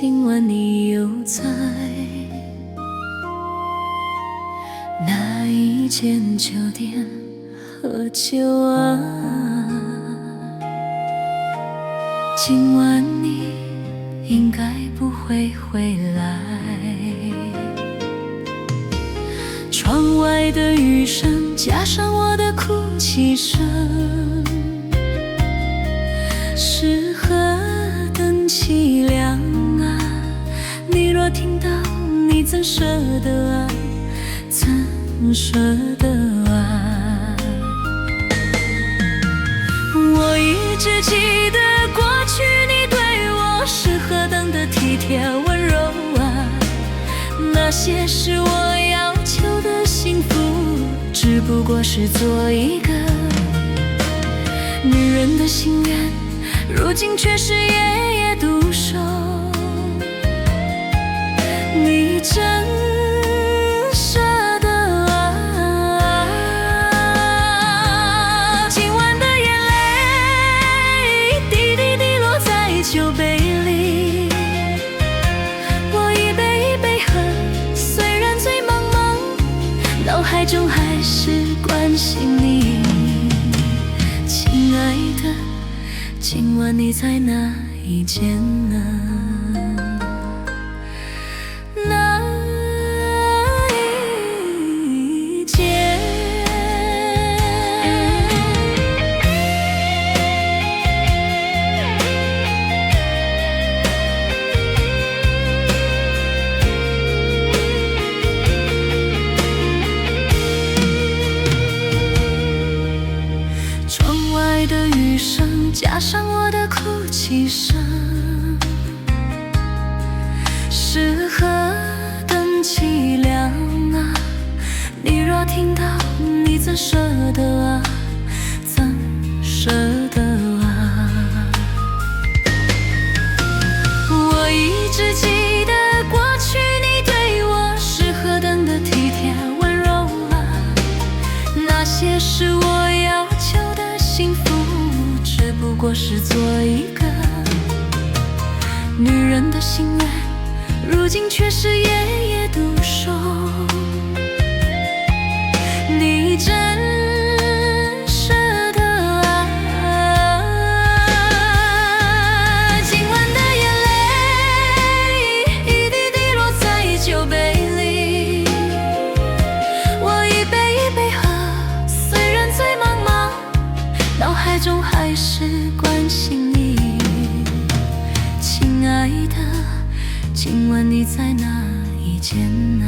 今晚你又在哪一间酒店喝酒啊？今晚你应该不会回来。窗外的雨声加上我的哭泣声，是何等凄凉啊！你若听到，你怎舍得啊？怎舍得啊？我一直记得过去你对我是何等的体贴温柔啊！那些是我要求的幸福，只不过是做一个女人的心愿，如今却是夜夜独守。你真舍得啊？今晚的眼泪滴滴滴落在酒杯里，我一杯一杯喝，虽然醉茫茫，脑海中还是关心你。亲爱的，今晚你在哪一间呢？哪一间？窗外的雨声加上我的哭泣声，是何等凄凉啊！你若听到，你怎舍得啊？怎舍得啊？我一直记得过去你对我是何等的体贴温柔啊！那些是我要求的幸福，只不过是做一个女人的心愿，如今却是夜夜独守。你真舍得啊？今晚的眼泪一滴滴落在酒杯里，我一杯一杯喝，虽然醉茫茫，脑海中还是关心你。亲爱的，今晚你在哪一间啊？